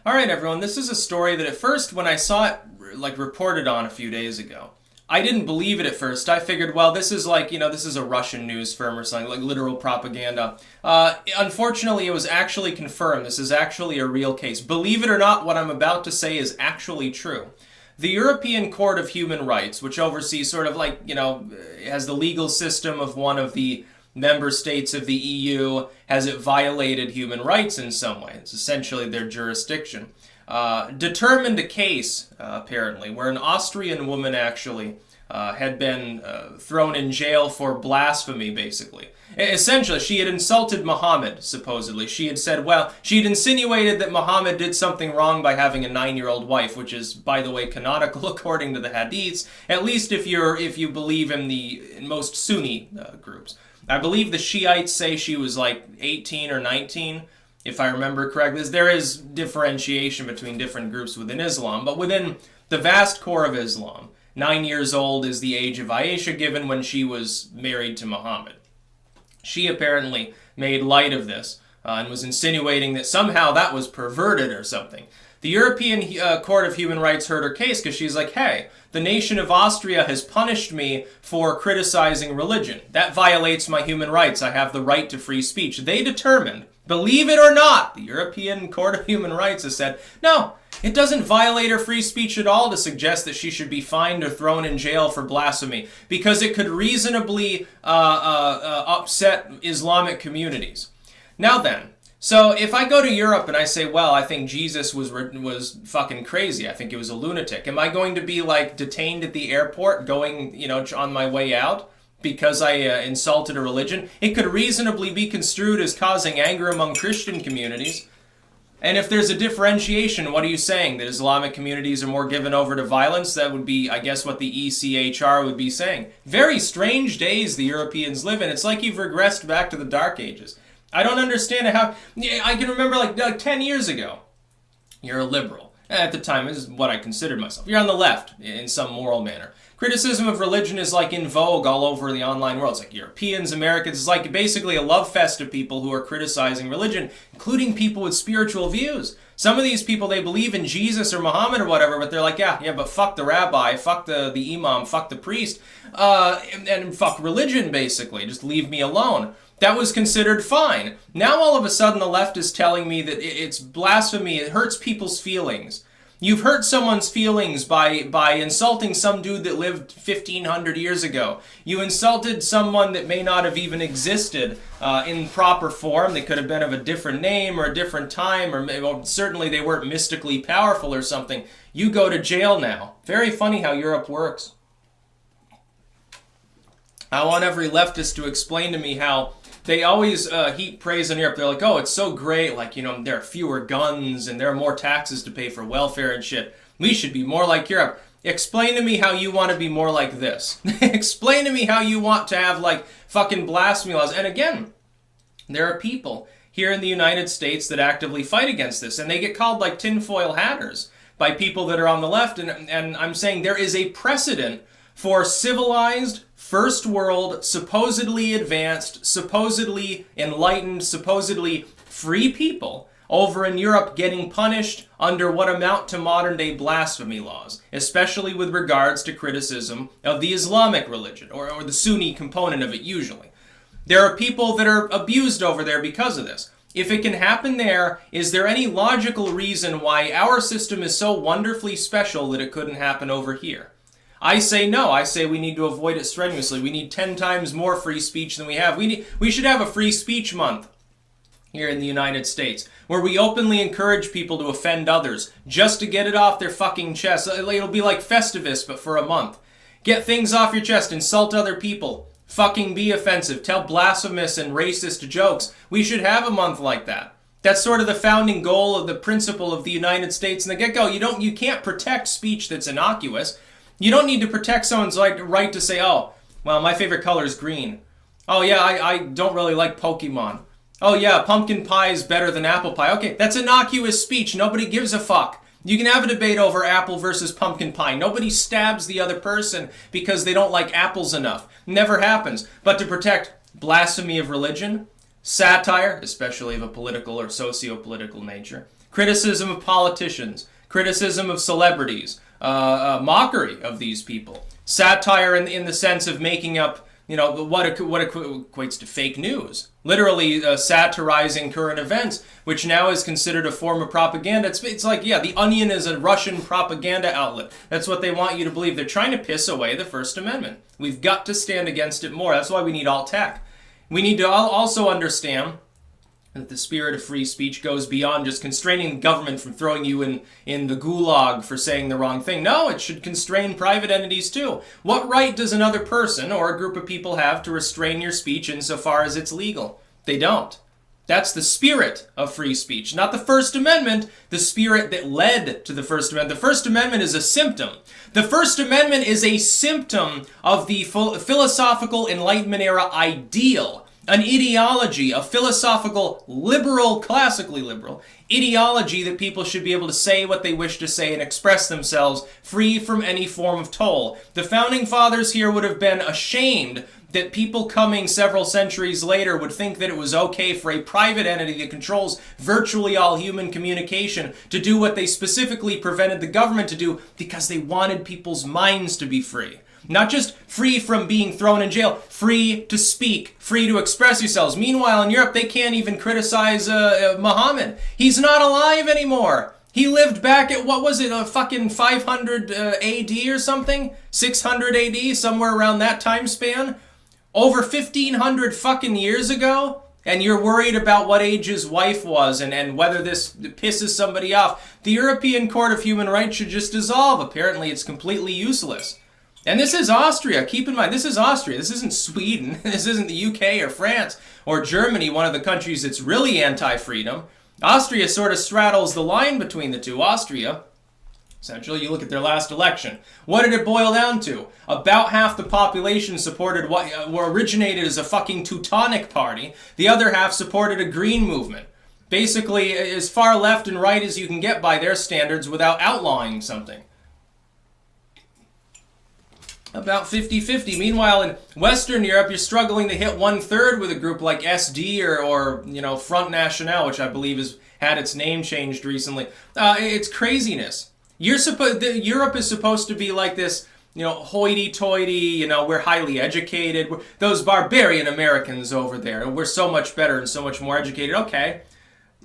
All right, everyone, this is a story that at first, when I saw it reported on a few days ago, I didn't believe it at first. I figured, well, this is this is a Russian news firm or something, like literal propaganda. Unfortunately, it was actually confirmed. This is actually a real case. Believe it or not, what I'm about to say is actually true. The European Court of Human Rights, which oversees has the legal system of one of the member states of the EU, has it violated human rights in some way? It's essentially their jurisdiction. Determined a case, apparently, where an Austrian woman actually had been thrown in jail for blasphemy, basically. Essentially, she had insulted Muhammad, supposedly. She had said, she had insinuated that Muhammad did something wrong by having a 9-year-old wife, which is, by the way, canonical according to the hadiths, at least if you believe in the most Sunni groups. I believe the Shiites say she was like 18 or 19, if I remember correctly. There is differentiation between different groups within Islam, but within the vast core of Islam, 9 years old is the age of Aisha given when she was married to Muhammad. She apparently made light of this and was insinuating that somehow that was perverted or something. The European Court of Human Rights heard her case because she's like, hey, the nation of Austria has punished me for criticizing religion. That violates my human rights. I have the right to free speech. They determined, believe it or not, the European Court of Human Rights has said, no, it doesn't violate her free speech at all to suggest that she should be fined or thrown in jail for blasphemy because it could reasonably upset Islamic communities. Now then, so if I go to Europe and I say, well, I think Jesus was fucking crazy, I think he was a lunatic, am I going to be detained at the airport going, on my way out because I insulted a religion? It could reasonably be construed as causing anger among Christian communities. And if there's a differentiation, what are you saying? That Islamic communities are more given over to violence? That would be, I guess, what the ECHR would be saying. Very strange days the Europeans live in. It's like you've regressed back to the Dark Ages. I don't understand how... I can remember 10 years ago, you're a liberal. At the time, this is what I considered myself. You're on the left in some moral manner. Criticism of religion is in vogue all over the online world. It's Europeans, Americans. It's basically a love fest of people who are criticizing religion, including people with spiritual views. Some of these people, they believe in Jesus or Muhammad or whatever, but they're like, yeah, but fuck the rabbi, fuck the imam, fuck the priest, and fuck religion, basically. Just leave me alone. That was considered fine. Now all of a sudden the left is telling me that it's blasphemy, it hurts people's feelings. You've hurt someone's feelings by insulting some dude that lived 1,500 years ago. You insulted someone that may not have even existed in proper form. They could have been of a different name or a different time, or certainly they weren't mystically powerful or something. You go to jail now. Very funny how Europe works. I want every leftist to explain to me how they always heap praise on Europe. They're like, oh, it's so great. There are fewer guns and there are more taxes to pay for welfare and shit. We should be more like Europe. Explain to me how you want to be more like this. Explain to me how you want to have fucking blasphemy laws. And again, there are people here in the United States that actively fight against this. And they get called tinfoil hatters by people that are on the left. And I'm saying there is a precedent for civilized, first world, supposedly advanced, supposedly enlightened, supposedly free people over in Europe getting punished under what amount to modern-day blasphemy laws, especially with regards to criticism of the Islamic religion, or the Sunni component of it usually. There are people that are abused over there because of this. If it can happen there, is there any logical reason why our system is so wonderfully special that it couldn't happen over here? I say no. I say we need to avoid it strenuously. We need 10 times more free speech than we have. We should have a free speech month here in the United States where we openly encourage people to offend others just to get it off their fucking chest. It'll be like Festivus, but for a month. Get things off your chest. Insult other people. Fucking be offensive. Tell blasphemous and racist jokes. We should have a month like that. That's sort of the founding goal of the principle of the United States in the get-go. You can't protect speech that's innocuous. You don't need to protect someone's right to say, oh, well, my favorite color is green. Oh, yeah, I don't really like Pokemon. Oh, yeah, pumpkin pie is better than apple pie. Okay, that's innocuous speech. Nobody gives a fuck. You can have a debate over apple versus pumpkin pie. Nobody stabs the other person because they don't like apples enough. Never happens. But to protect blasphemy of religion, satire, especially of a political or socio-political nature, criticism of politicians, criticism of celebrities, mockery of these people, satire in the sense of making up, what equates to fake news, literally satirizing current events, which now is considered a form of propaganda. It's like, yeah, The Onion is a Russian propaganda outlet. That's what they want you to believe. They're trying to piss away the First Amendment. We've got to stand against it more. That's why we need alt tech. We need to also understand that the spirit of free speech goes beyond just constraining the government from throwing you in the gulag for saying the wrong thing. No, it should constrain private entities too. What right does another person or a group of people have to restrain your speech insofar as it's legal? They don't. That's the spirit of free speech, not the First Amendment, the spirit that led to the First Amendment. The First Amendment is a symptom. The First Amendment is a symptom of the philosophical Enlightenment era ideal, an ideology, a philosophical, liberal, classically liberal ideology that people should be able to say what they wish to say and express themselves free from any form of toll. The Founding Fathers here would have been ashamed that people coming several centuries later would think that it was okay for a private entity that controls virtually all human communication to do what they specifically prevented the government to do because they wanted people's minds to be free. Not just free from being thrown in jail, free to speak, free to express yourselves. Meanwhile, in Europe, they can't even criticize Muhammad. He's not alive anymore. He lived back at, what was it, a fucking 500 AD or something? 600 AD, somewhere around that time span? Over 1,500 fucking years ago? And you're worried about what age his wife was and whether this pisses somebody off. The European Court of Human Rights should just dissolve. Apparently, it's completely useless. And this is Austria. Keep in mind, this is Austria. This isn't Sweden. This isn't the UK or France or Germany, one of the countries that's really anti-freedom. Austria sort of straddles the line between the two. Austria, essentially, you look at their last election. What did it boil down to? About half the population supported what originated as a fucking Teutonic party. The other half supported a green movement. Basically, as far left and right as you can get by their standards without outlawing something. About 50-50. Meanwhile, in Western Europe, you're struggling to hit 1/3 with a group like SD or Front National, which I believe has had its name changed recently. It's craziness. Europe is supposed to be like this, hoity-toity, we're highly educated. Those barbarian Americans over there, we're so much better and so much more educated. Okay.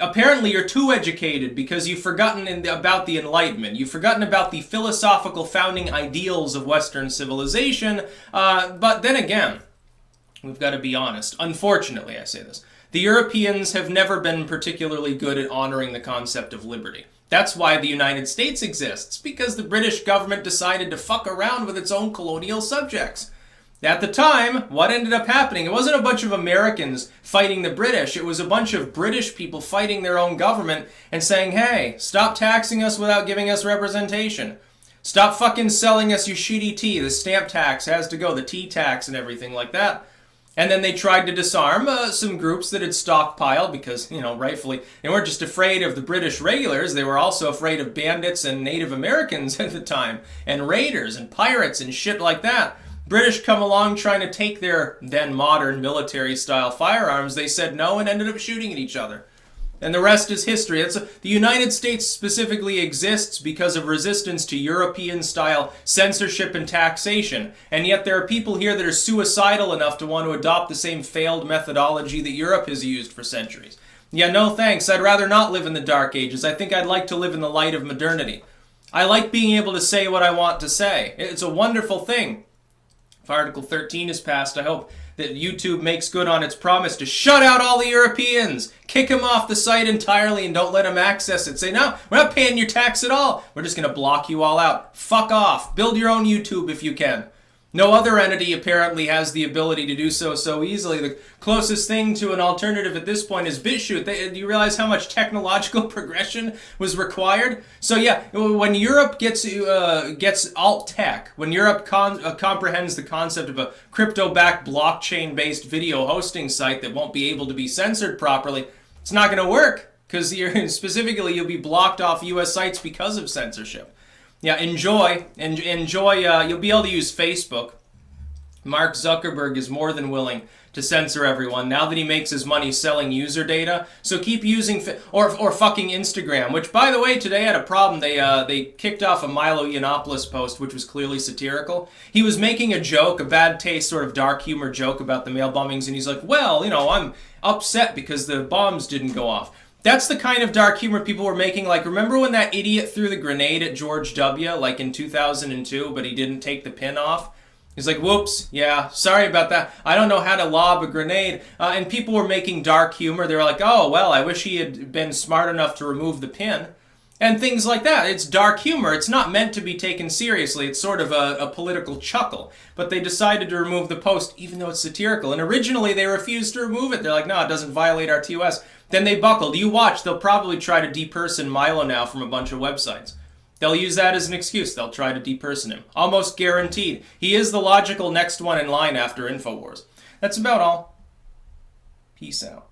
Apparently you're too educated because you've forgotten about the Enlightenment. You've forgotten about the philosophical founding ideals of Western civilization. But then again, we've got to be honest. Unfortunately, I say this. The Europeans have never been particularly good at honoring the concept of liberty. That's why the United States exists, because the British government decided to fuck around with its own colonial subjects. At the time, what ended up happening? It wasn't a bunch of Americans fighting the British. It was a bunch of British people fighting their own government and saying, hey, stop taxing us without giving us representation. Stop fucking selling us your shitty tea. The stamp tax has to go, the tea tax and everything like that. And then they tried to disarm some groups that had stockpiled because, rightfully, they weren't just afraid of the British regulars, they were also afraid of bandits and Native Americans at the time, and raiders and pirates and shit like that. British come along trying to take their then modern military-style firearms. They said no and ended up shooting at each other. And the rest is history. The United States specifically exists because of resistance to European-style censorship and taxation. And yet there are people here that are suicidal enough to want to adopt the same failed methodology that Europe has used for centuries. Yeah, no thanks. I'd rather not live in the Dark Ages. I think I'd like to live in the light of modernity. I like being able to say what I want to say. It's a wonderful thing. If Article 13 is passed, I hope that YouTube makes good on its promise to shut out all the Europeans, kick them off the site entirely and don't let them access it. Say, no, we're not paying your tax at all. We're just going to block you all out. Fuck off. Build your own YouTube if you can. No other entity apparently has the ability to do so easily. The closest thing to an alternative at this point is BitChute. Do you realize how much technological progression was required? So yeah, when Europe gets alt tech, when Europe comprehends the concept of a crypto-backed blockchain-based video hosting site that won't be able to be censored properly, it's not going to work because specifically you'll be blocked off U.S. sites because of censorship. Yeah, enjoy. You'll be able to use Facebook. Mark Zuckerberg is more than willing to censor everyone now that he makes his money selling user data. So keep using, or fucking Instagram, which, by the way, today had a problem. They kicked off a Milo Yiannopoulos post, which was clearly satirical. He was making a joke, a bad taste sort of dark humor joke about the mail bombings, and he's like, well, I'm upset because the bombs didn't go off. That's the kind of dark humor people were making. Like, remember when that idiot threw the grenade at George W., like in 2002, but he didn't take the pin off? He's like, whoops, yeah, sorry about that. I don't know how to lob a grenade. And people were making dark humor. They were like, oh, well, I wish he had been smart enough to remove the pin. And things like that. It's dark humor. It's not meant to be taken seriously. It's sort of a political chuckle. But they decided to remove the post, even though it's satirical. And originally, they refused to remove it. They're like, no, it doesn't violate our TOS. Then they buckled. You watch, they'll probably try to deperson Milo now from a bunch of websites. They'll use that as an excuse. They'll try to deperson him. Almost guaranteed. He is the logical next one in line after InfoWars. That's about all. Peace out.